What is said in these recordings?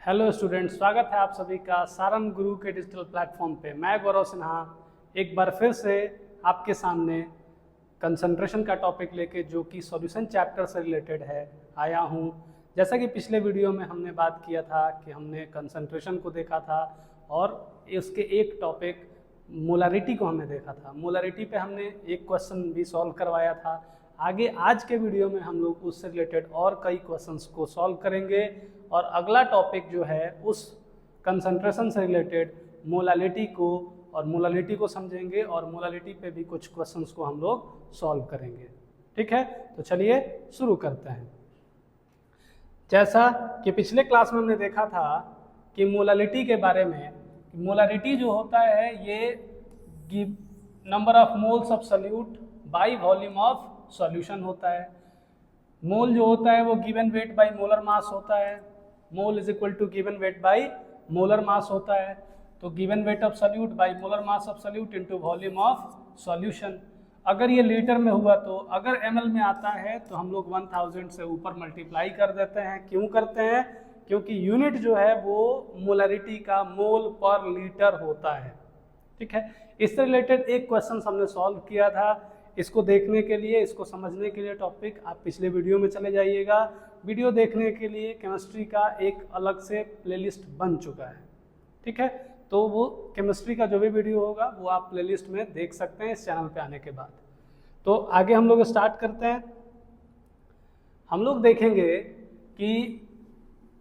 Hello student, स्वागत है आप सभी का सारन गुरु के डिजिटल प्लेटफॉर्म पे। मैं गौरव सिन्हा एक बार फिर से आपके सामने कंसंट्रेशन का टॉपिक लेके, जो कि सॉल्यूशन चैप्टर से रिलेटेड है, आया हूँ। जैसा कि पिछले वीडियो में हमने बात किया था कि हमने कंसंट्रेशन को देखा था और उसके एक टॉपिक मोलारिटी को हमने देखा था। मोलारिटी पे हमने एक क्वेश्चन भी सॉल्व करवाया था। आगे आज के वीडियो में हम लोग उससे रिलेटेड और कई क्वेश्चंस को सॉल्व करेंगे और अगला टॉपिक जो है उस कंसंट्रेशन से रिलेटेड मोलालिटी को समझेंगे और मोलालिटी पे भी कुछ क्वेश्चंस को हम लोग सॉल्व करेंगे। ठीक है, तो चलिए शुरू करते हैं। जैसा कि पिछले क्लास में हमने देखा था कि मोलालिटी के बारे में, मोलारिटी जो होता है ये number of moles of solute by volume of solution होता है। मोल जो होता है वो given weight by molar mass होता है। Mole is equal to given weight by molar mass होता है। तो given weight of solute by molar mass of solute into volume of solution. अगर ये लीटर में हुआ तो, अगर ml में आता है तो हम लोग 1000 से ऊपर मल्टीप्लाई कर देते हैं। क्यों करते हैं? क्योंकि यूनिट जो है वो मोलारिटी का मोल पर लीटर होता है। ठीक है, इससे रिलेटेड एक क्वेश्चन हमने सॉल्व किया था। इसको देखने के लिए, इसको समझने के लिए टॉपिक आप पिछले वीडियो में चले जाइएगा। वीडियो देखने के लिए केमिस्ट्री का एक अलग से प्लेलिस्ट बन चुका है। ठीक है, तो वो केमिस्ट्री का जो भी वीडियो होगा वो आप प्लेलिस्ट में देख सकते हैं इस चैनल पे आने के बाद। तो आगे हम लोग स्टार्ट करते हैं। हम लोग देखेंगे कि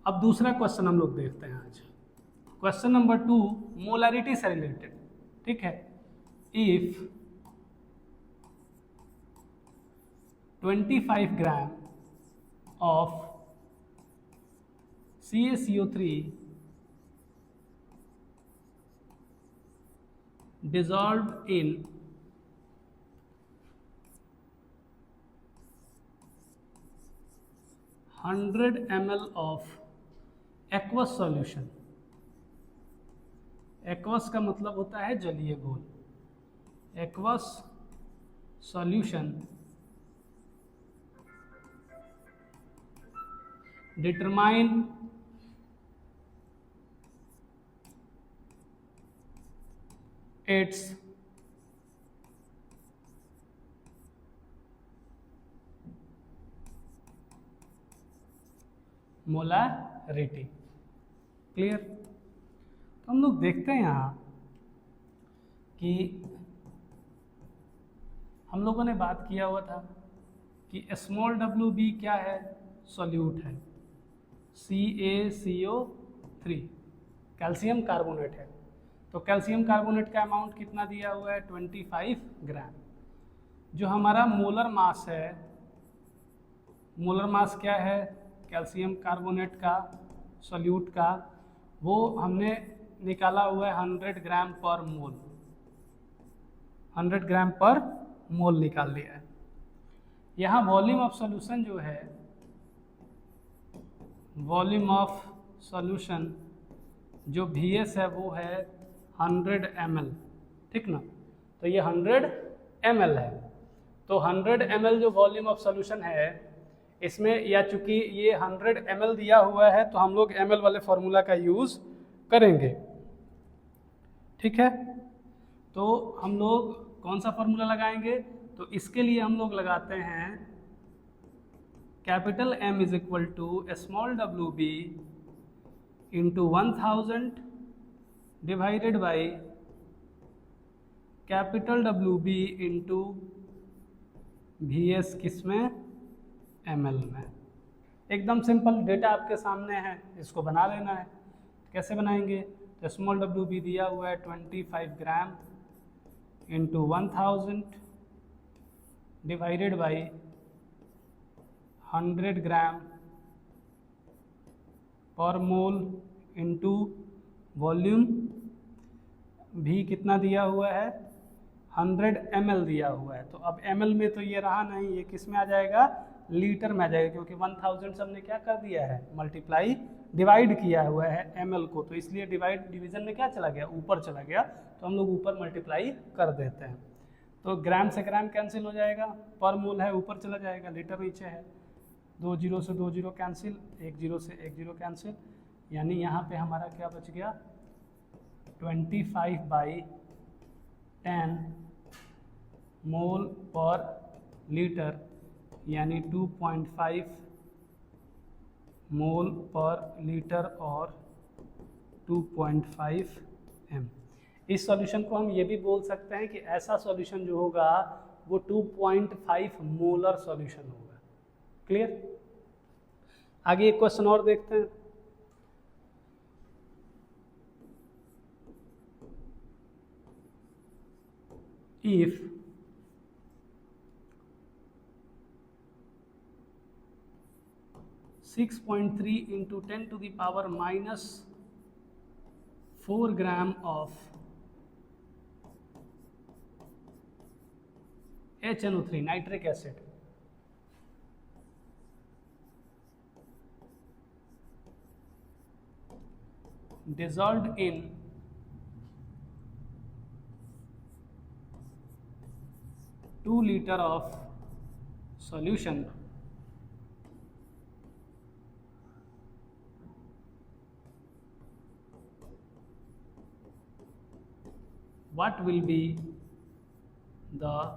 अब दूसरा क्वेश्चन हम लोग देखते हैं आज। क्वेश्चन नंबर 2 मोलारिटी से रिलेटेड। ठीक है, if 25 gram of CaCO3 dissolved in 100 ml of aqueous solution। aqueous का मतलब होता है जलीय घोल। aqueous solution determine its molarity. Clear? तो हम लोग देखते हैं यहाँ कि हम लोगों ने बात किया हुआ था कि स्मॉल WB क्या है? सॉल्यूट है। CaCO3 कैल्शियम कार्बोनेट है। तो कैल्शियम कार्बोनेट का अमाउंट कितना दिया हुआ है? 25 ग्राम। जो हमारा मोलर मास है, मोलर मास क्या है कैल्शियम कार्बोनेट का सॉल्यूट का, वो हमने निकाला हुआ है 100 ग्राम पर मोल। 100 ग्राम पर मोल निकाल लिया है। यहाँ वॉल्यूम ऑफ सॉल्यूशन जो है, वॉल्यूम ऑफ सॉल्यूशन जो VS है वो है 100 ml। ठीक ना? तो ये 100 ml है। तो 100 ml जो वॉल्यूम ऑफ सॉल्यूशन है इसमें, या चूंकि ये 100 ml दिया हुआ है तो हम लोग ml वाले फॉर्मूला का यूज़ करेंगे। ठीक है, तो हम लोग कौन सा फॉर्मूला लगाएंगे? तो इसके लिए हम लोग लगाते हैं capital M is equal to small WB into 1000 divided by capital WB into VS किसमें? ml में। एकदम सिंपल, डेटा आपके सामने है, इसको बना लेना है। कैसे बनाएंगे? तो स्मॉल WB दिया हुआ है 25 gram into 1000 divided by 100 gram per mole into volume भी कितना दिया हुआ है? 100 ml दिया हुआ है। तो अब ml में तो ये रहा नहीं, ये किस में आ जाएगा? लीटर में आ जाएगा, क्योंकि 1000 से हमने क्या कर दिया है? मल्टीप्लाई, डिवाइड किया हुआ है ml को, तो इसलिए डिवीजन में क्या चला गया? ऊपर चला गया। तो हम लोग ऊपर मल्टीप्लाई कर देते हैं। तो ग्राम से ग्राम कैंसिल हो जाएगा, पर मोल है ऊपर चला जाएगा, लीटर नीचे है। 2 जीरो से 2 जीरो कैंसिल, 1 जीरो से 1 जीरो कैंसिल, यानी यहाँ पे हमारा क्या बच गया 25/10 मोल पर लीटर, यानी 2.5 मोल पर लीटर और 2.5 m। इस सॉल्यूशन को हम ये भी बोल सकते हैं कि ऐसा सॉल्यूशन जो होगा वो 2.5 मोलर सॉल्यूशन होगा। क्लियर? आगे एक क्वेश्चन और देखते हैं। If 6.3 into 10 to the power minus 4 gram of HNO3 nitric acid dissolved in 2 liter of solution what will be the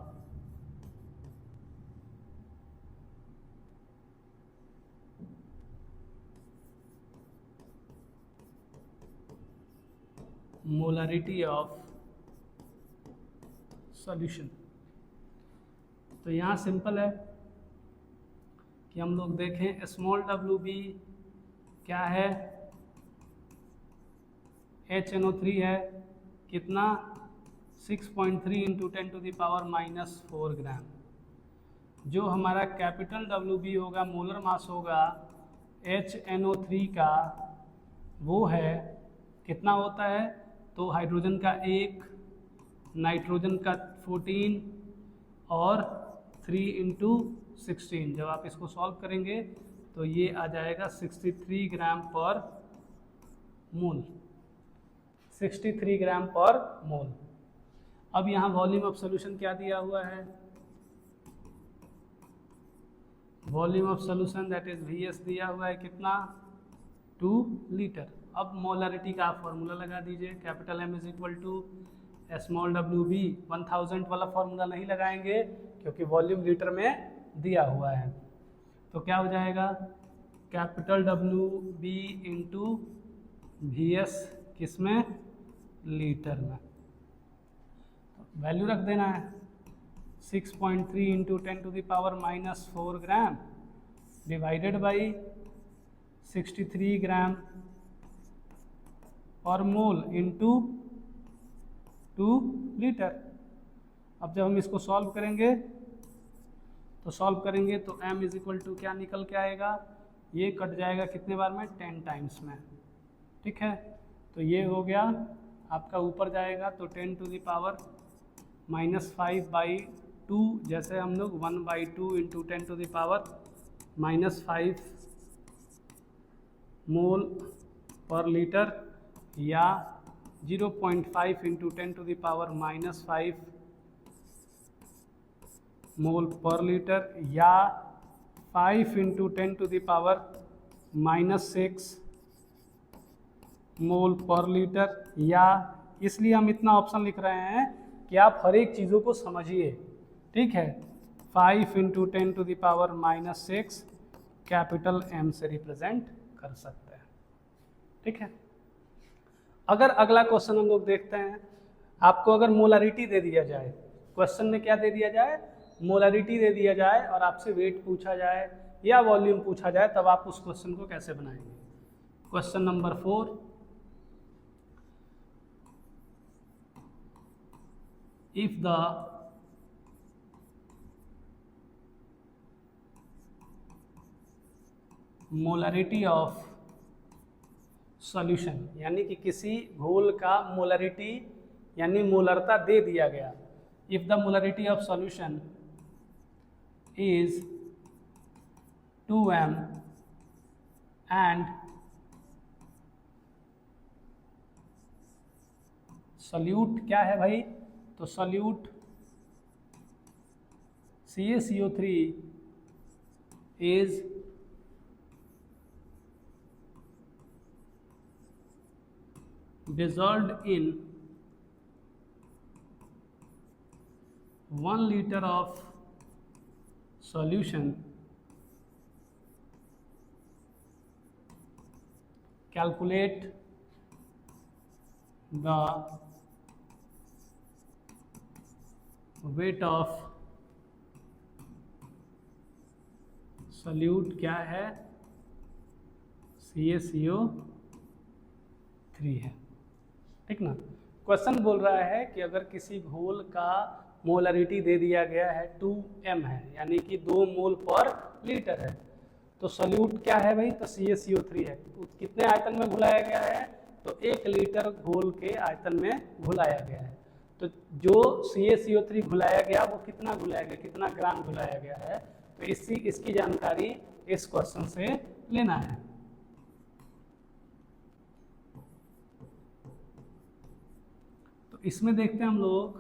molarity of solution? तो यहाँ सिंपल है कि हम लोग देखें स्मॉल WB क्या है, HNO3 है, कितना 6.3 into 10 to the power minus 4 gram. जो हमारा कैपिटल WB होगा, मोलर मास होगा HNO3 का, वो है कितना होता है, तो हाइड्रोजन का 1, नाइट्रोजन का 14 और 3 इंटू 16। जब आप इसको सॉल्व करेंगे तो ये आ जाएगा 63 ग्राम पर मोल, 63 ग्राम पर मोल। अब यहाँ वॉल्यूम ऑफ सॉल्यूशन क्या दिया हुआ है, volume of solution that is VS दिया हुआ है कितना 2 लीटर। अब मोलरिटी का आप फॉर्मूला लगा दीजिए, capital M is equal to small WB 1000 वाला फॉर्मूला नहीं लगाएंगे क्योंकि वॉल्यूम लीटर में दिया हुआ है। तो क्या हो जाएगा कैपिटल WB इंटू VS किसमें, लीटर में। वैल्यू रख देना है 6.3 into 10 to the power minus 4 gram divided by 63 gram per mole into 2 litre. अब जब हम इसको सॉल्व करेंगे तो m इज इक्वल टू क्या निकल के आएगा, ये कट जाएगा कितने बार में, 10 टाइम्स में। ठीक है, तो ये हो गया आपका, ऊपर जाएगा तो 10 टू द पावर माइनस 5/2, जैसे हम लोग 1/2 into 10 to the power minus 5 mole per litre, या 0.5 into 10 to the power minus 5 mole per litre, या 5 into 10 to the power minus 6 mole per litre. या इसलिए हम इतना ऑप्शन लिख रहे हैं कि आप हर एक चीज़ों को समझिए। ठीक है, 5 into 10 to the power minus 6 capital M से रिप्रेजेंट कर सकते हैं। ठीक है, अगर अगला क्वेश्चन हम लोग देखते हैं, आपको अगर मोलारिटी दे दिया जाए, क्वेश्चन में क्या दे दिया जाए, मोलारिटी दे दिया जाए और आपसे वेट पूछा जाए या वॉल्यूम पूछा जाए, तब आप उस क्वेश्चन को कैसे बनाएंगे। Question number 4, if the molarity of solution, यानी कि किसी घोल का मोलारिटी यानी मोलरता दे दिया गया, if the molarity of solution is 2m and solute क्या है भाई, तो solute CaCO3 is dissolved in 1 liter of solution, calculate the weight of solute क्या है, CaCO3 है। ठीक ना। क्वेश्चन बोल रहा है कि अगर किसी घोल का मोलरिटी दे दिया गया है 2m है, यानी कि 2 मोल पर लीटर है, तो सॉल्यूट क्या है भाई, तो CaCO3 है। तो कितने आयतन में घुलाया गया है, तो 1 लीटर घोल के आयतन में घुलाया गया है। तो जो CaCO3 घुलाया गया वो कितना घुलाया गया, कितना ग्राम घुलाया गया है, तो इसकी जानकारी इस क्वेश्चन से लेना है। तो इसमें देखते हैं हम लोग,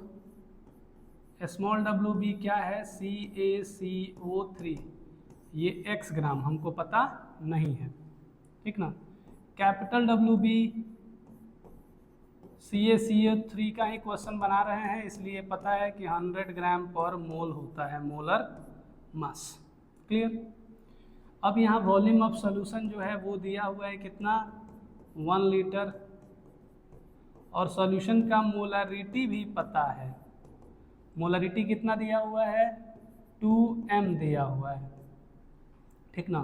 स्मॉल WB क्या है, CaCO3, ये x ग्राम हमको पता नहीं है। ठीक ना। कैपिटल WB CaCO3 का ही क्वेश्चन बना रहे हैं, इसलिए पता है कि 100 ग्राम पर मोल होता है मोलर मास। क्लियर। अब यहाँ वॉल्यूम ऑफ सॉल्यूशन जो है वो दिया हुआ है कितना, 1 लीटर, और सॉल्यूशन का मोलरिटी भी पता है। मोलरिटी कितना दिया हुआ है, 2m दिया हुआ है। ठीक ना।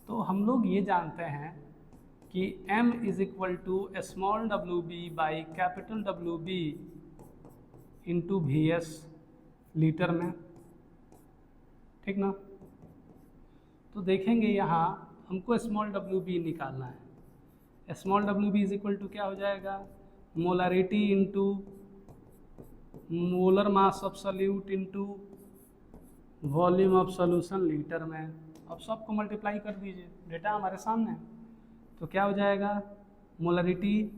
तो हम लोग ये जानते हैं कि m is equal to small WB by capital WB into VS litre में। ठीक ना। तो देखेंगे यहाँ हमको स्मॉल WB निकालना है। Small WB is equal to क्या हो जाएगा, molarity into molar mass of solute into volume of solution litre में। अब सबको मल्टीप्लाई कर दीजिए, डेटा हमारे सामने है। तो क्या हो जाएगा, मोलरिटी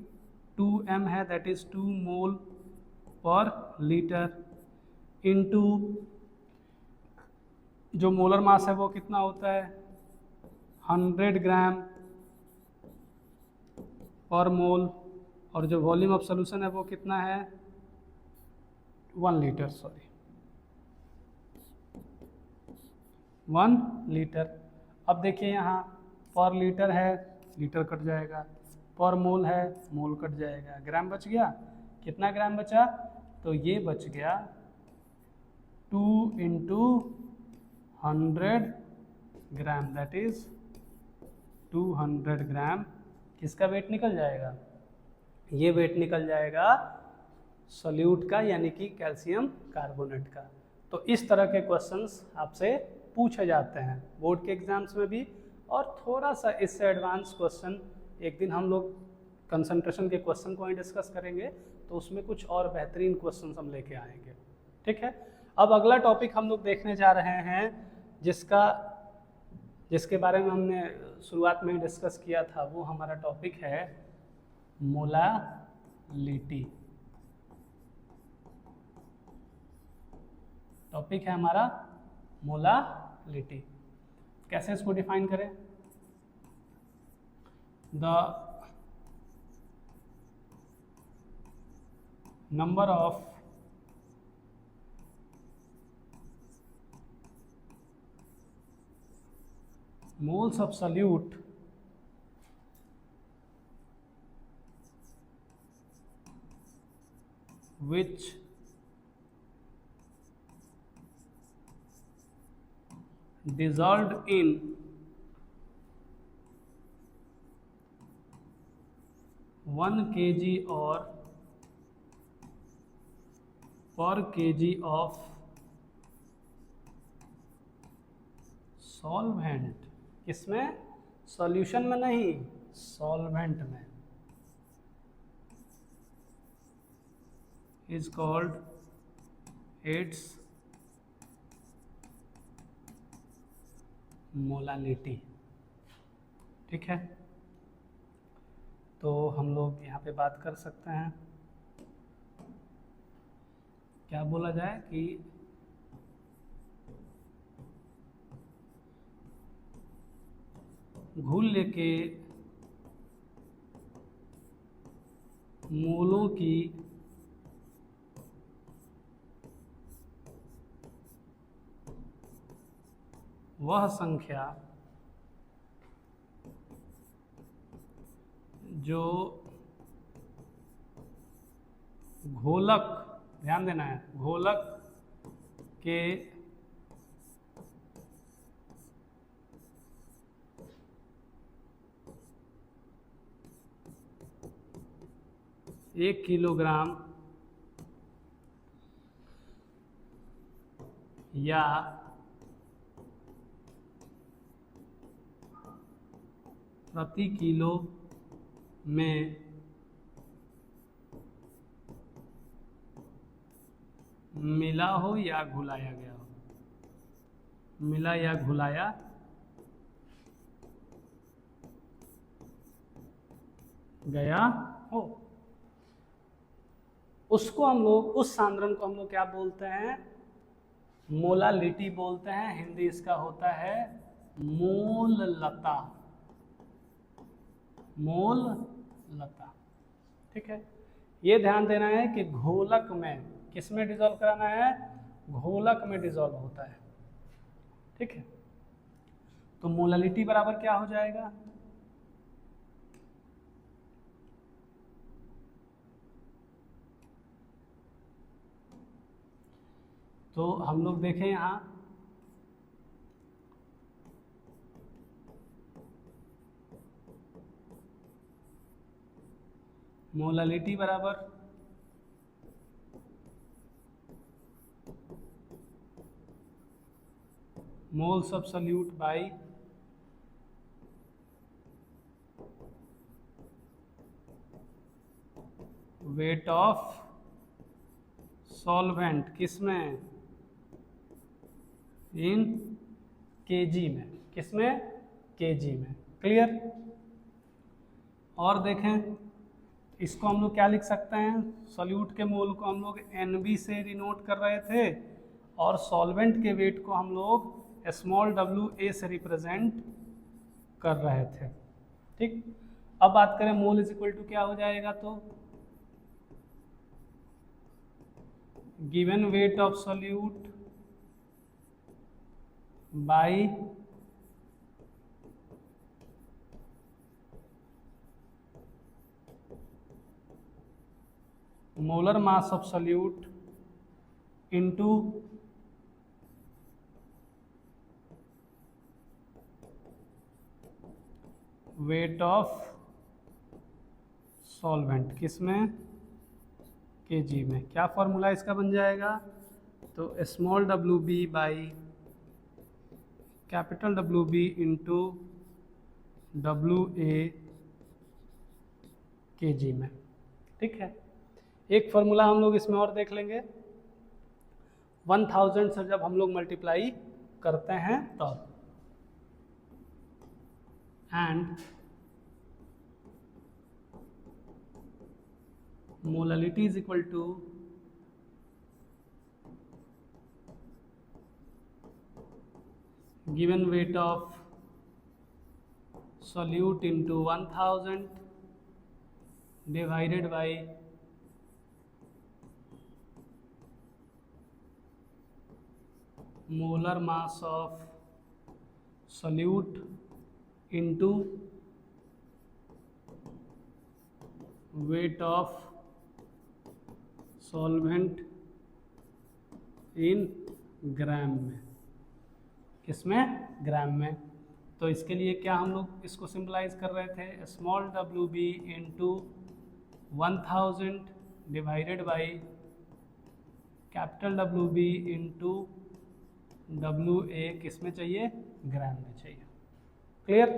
2m है, that is 2 mole per litre, into जो मोलर मास है वो कितना होता है, 100 ग्राम पर मोल, और जो वॉल्यूम ऑफ सॉल्यूशन है वो कितना है, 1 लीटर, सॉरी 1 लीटर। अब देखिए यहाँ पर लीटर है, लीटर कट जाएगा, पर मोल है, मोल कट जाएगा, ग्राम बच गया। कितना ग्राम बचा, तो ये बच गया 2 इंटू 100 ग्राम, दैट इज 200 ग्राम। किसका वेट निकल जाएगा, ये वेट निकल जाएगा सॉल्यूट का, यानी कि कैल्शियम कार्बोनेट का। तो इस तरह के क्वेश्चंस आपसे पूछे जाते हैं बोर्ड के एग्जाम्स में भी, और थोड़ा सा इससे एडवांस क्वेश्चन एक दिन हम लोग कंसंट्रेशन के क्वेश्चन को ही डिस्कस करेंगे, तो उसमें कुछ और बेहतरीन क्वेश्चन हम लेके आएंगे। ठीक है। अब अगला टॉपिक हम लोग देखने जा रहे हैं, जिसके बारे में हमने शुरुआत में ही डिस्कस किया था, वो हमारा टॉपिक है मोलालिटी। टॉपिक है हमारा मोलालिटी। कैसे इसको डिफाइन करें, the number of moles of solute which dissolved in 1 kg or per kg of solvent, किसमें, सॉल्यूशन में नहीं, सॉल्वेंट में, इज कॉल्ड इट्स मोलालिटी। ठीक है। तो हम लोग यहाँ पे बात कर सकते हैं, क्या बोला जाए कि घोल लेके मोलों की वह संख्या जो घोलक, ध्यान देना है, घोलक के एक किलोग्राम या प्रति किलो में मिला हो या घुलाया गया हो, मिला या घुलाया गया हो, उसको हम लोग, उस सांद्रण को हम लोग क्या बोलते हैं, मोलालिटी बोलते हैं। हिंदी इसका होता है मोललता, मोललता। ठीक है, ये ध्यान देना है कि घोलक में, किस में डिजोल्व कराना है, घोलक में डिजोल्व होता है। ठीक है, तो मोलालिटी बराबर क्या हो जाएगा, तो हम लोग देखें यहाँ मोलालिटी बराबर moles of solute by weight of solvent, किसमें, इन केजी में, किसमें, केजी में। क्लियर। और देखें, इसको हम लोग क्या लिख सकते हैं, सॉल्यूट के मोल को हम लोग NB से डिनोट कर रहे थे और सॉल्वेंट के वेट को हम लोग स्मॉल WA से रिप्रेजेंट कर रहे थे। ठीक, अब बात करें मोल इज इक्वल टू क्या हो जाएगा, तो given weight of solute by molar mass of solute into weight of solvent, किसमें, केजी में। क्या फॉर्मूला इसका बन जाएगा, तो small WB by capital WB into WA KG में। ठीक है, एक फॉर्मूला हम लोग इसमें और देख लेंगे, 1000 से जब हम लोग मल्टीप्लाई करते हैं तब, and molality is equal to given weight of solute into 1000 divided by molar mass of solute into weight of solvent in ग्राम में, किसमें, ग्राम में। तो इसके लिए क्या हम लोग इसको सिंपलाइज कर रहे थे, small WB into 1000 divided by capital WB into WA, किस में चाहिए, ग्राम में चाहिए। क्लियर।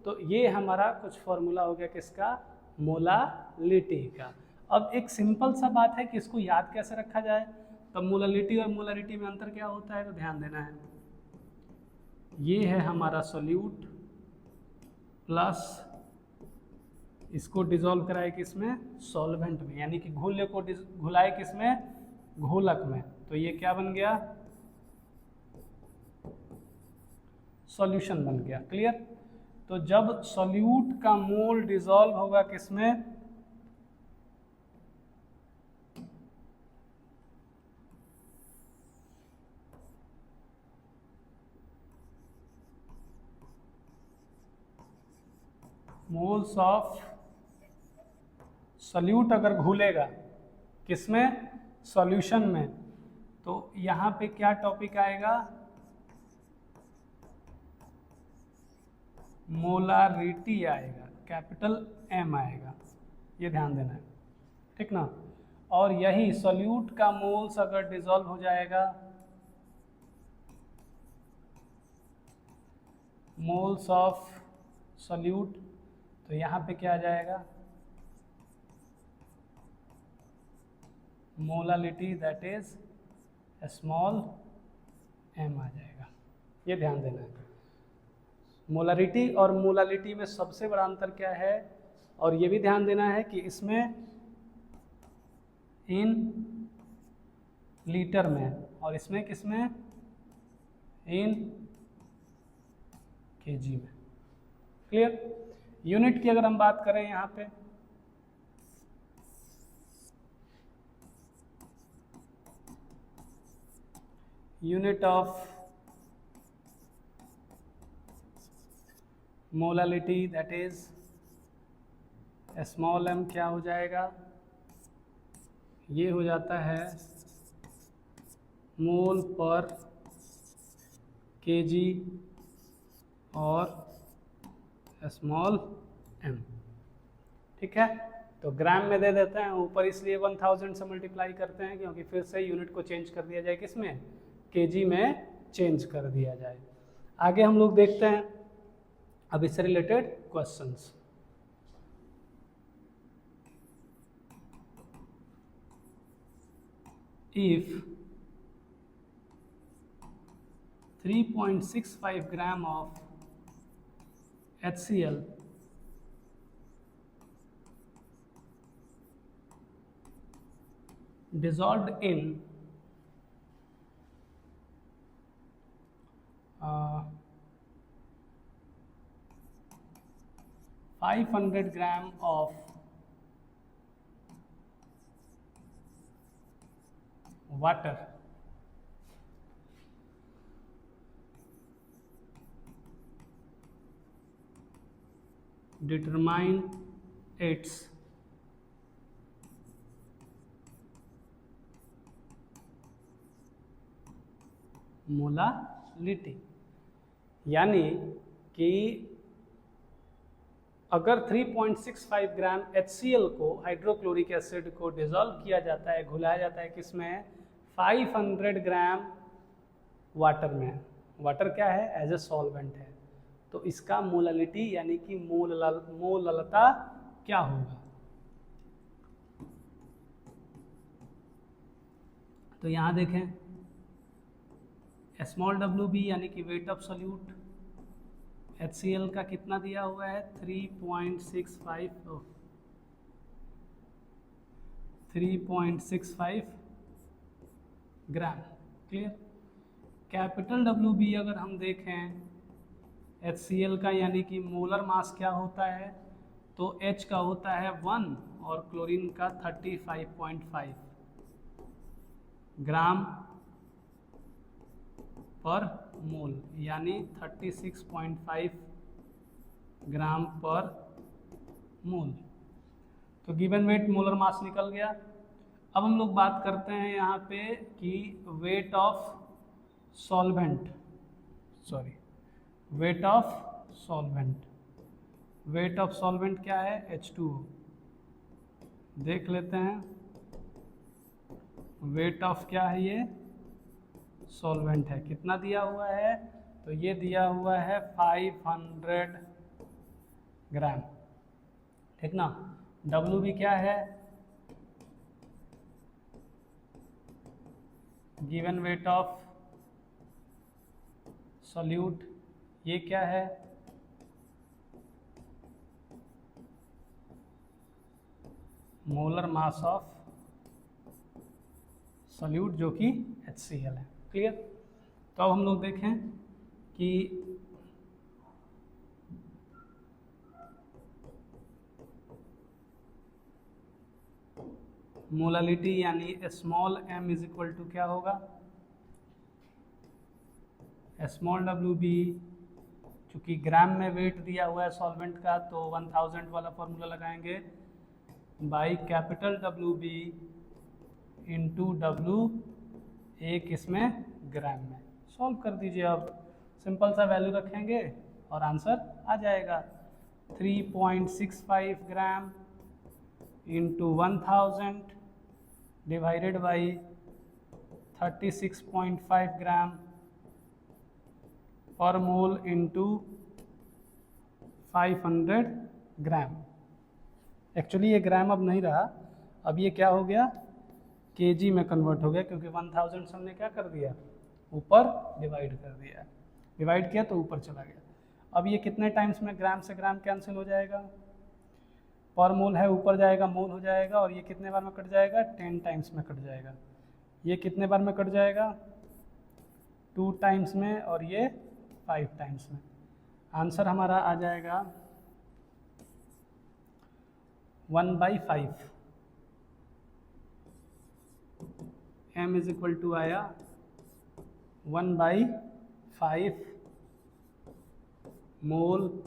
तो ये हमारा कुछ फॉर्मूला हो गया किसका, मोलालिटी का। अब एक सिंपल सा बात है कि इसको याद कैसे रखा जाए। तब मोलालिटी और मोलारिटी में अंतर क्या होता है, तो ध्यान देना है, ये है हमारा सॉल्यूट प्लस इसको डिसॉल्व कराए किसमें, सॉल्वेंट में, यानी कि घोले को घुलाए किसमें, घोलक में। तो ये क्या बन गया, सॉल्यूशन बन गया। क्लियर। तो जब सॉल्यूट का मोल डिसॉल्व होगा किसमें, मोल्स ऑफ सॉल्यूट अगर घुलेगा किसमें, सॉल्यूशन में, तो यहाँ पे क्या टॉपिक आएगा, मोलारिटी आएगा, कैपिटल एम आएगा, ये ध्यान देना है, ठीक ना। और यही सॉल्यूट का मोल्स अगर डिसॉल्व हो जाएगा, मोल्स ऑफ सॉल्यूट, तो यहाँ पे क्या आ जाएगा, molality that is small M आ जाएगा, ये ध्यान देना है। मोलारिटी और मोलालिटी में सबसे बड़ा अंतर क्या है, और ये भी ध्यान देना है कि इसमें इन लीटर में और इसमें किसमें, इन केजी में। क्लियर। यूनिट की अगर हम बात करें यहाँ पे, unit of molality that is small M क्या हो जाएगा, ये हो जाता है मोल पर केजी और स्मॉल एम, ठीक है। तो ग्राम में दे देते हैं ऊपर, इसलिए 1000 से मल्टीप्लाई करते हैं क्योंकि फिर से यूनिट को चेंज कर दिया जाए, किसमें, केजी में चेंज कर दिया जाए। आगे हम लोग देखते हैं अब इससे related questions. If 3.65 gram of HCl dissolved in 500 gram of water, determine its molality. यानी कि अगर 3.65 ग्राम HCl को, हाइड्रोक्लोरिक एसिड को डिसॉल्व किया जाता है, घुलाया जाता है किसमें, 500 ग्राम वाटर में। वाटर क्या है, एज ए सॉल्वेंट है, तो इसका मोलालिटी यानी कि मोललता क्या होगा। तो यहाँ देखें स्मॉल WB यानी कि वेट ऑफ सॉल्यूट HCl का कितना दिया हुआ है, 3.65 ग्राम। क्लियर। कैपिटल WB अगर हम देखें HCl का यानी कि मोलर मास क्या होता है, तो H का होता है 1 और क्लोरीन का 35.5 ग्राम पर मोल, यानी 36.5 ग्राम पर मोल। तो गिवन वेट मोलर मास निकल गया। अब हम लोग बात करते हैं यहाँ पे कि weight of solvent, weight of solvent. Weight of solvent क्या है, H2O। देख लेते हैं वेट ऑफ क्या है, ये सॉल्वेंट है, कितना दिया हुआ है, तो ये दिया हुआ है 500 ग्राम, ठीक ना। WB क्या है, गिवन वेट ऑफ सॉल्यूट, ये क्या है, मोलर मास ऑफ सॉल्यूट जो कि HCl है। क्लियर। तो अब हम लोग देखें कि मोलालिटी यानी small m is equal to क्या होगा, स्मॉल WB क्योंकि ग्राम में वेट दिया हुआ है सॉल्वेंट का, तो 1000 वाला फॉर्मूला लगाएंगे by capital WB into W, एक इसमें ग्राम में। सॉल्व कर दीजिए, अब सिंपल सा वैल्यू रखेंगे और आंसर आ जाएगा। 3.65 gram into 1000 divided by 36.5 gram per mole into 500 gram. Actually ये ग्राम अब नहीं रहा, अब ये क्या हो गया, केजी में कन्वर्ट हो गया, क्योंकि 1000 हमने क्या कर दिया, ऊपर डिवाइड कर दिया, डिवाइड किया तो ऊपर चला गया। अब ये कितने टाइम्स में ग्राम से ग्राम कैंसिल हो जाएगा, पर मोल है ऊपर जाएगा मोल हो जाएगा, और ये कितने बार में कट जाएगा, 10 टाइम्स में कट जाएगा। ये कितने बार में कट जाएगा, 2 टाइम्स में, और ये 5 टाइम्स में। आंसर हमारा आ जाएगा 1/5। m इज इक्वल टू आया 1/5 मोल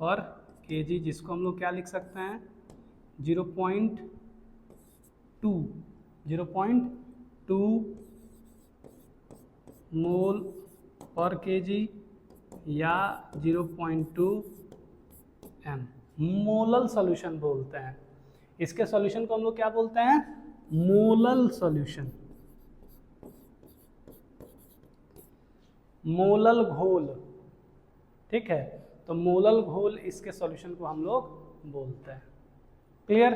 और केजी, जिसको हम लोग क्या लिख सकते हैं, 0.2 मोल पर केजी या 0.2 m। मोलल सॉल्यूशन बोलते हैं इसके सॉल्यूशन को, हम लोग क्या बोलते हैं, मोलल सॉल्यूशन, मोलल घोल। ठीक है, तो मोलल घोल इसके सॉल्यूशन को हम लोग बोलते हैं। क्लियर?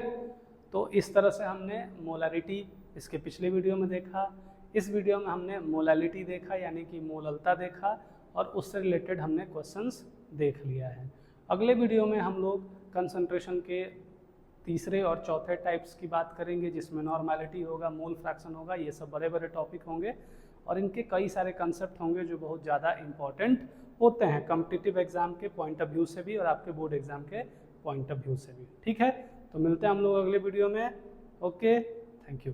तो इस तरह से हमने मोलारिटी इसके पिछले वीडियो में देखा, इस वीडियो में हमने मोलालिटी देखा यानी कि मोललता देखा, और उससे रिलेटेड हमने क्वेश्चंस देख लिया है। अगले वीडियो में हम लोग कंसंट्रेशन के तीसरे और चौथे टाइप्स की बात करेंगे, जिसमें नॉर्मेलिटी होगा, मोल फ्रैक्शन होगा, ये सब बड़े बड़े टॉपिक होंगे, और इनके कई सारे कंसेप्ट होंगे जो बहुत ज़्यादा इंपॉर्टेंट होते हैं कॉम्पिटिटिव एग्जाम के पॉइंट ऑफ व्यू से भी और आपके बोर्ड एग्जाम के पॉइंट ऑफ व्यू से भी। ठीक है, तो मिलते हैं हम लोग अगले वीडियो में। Okay, thank you.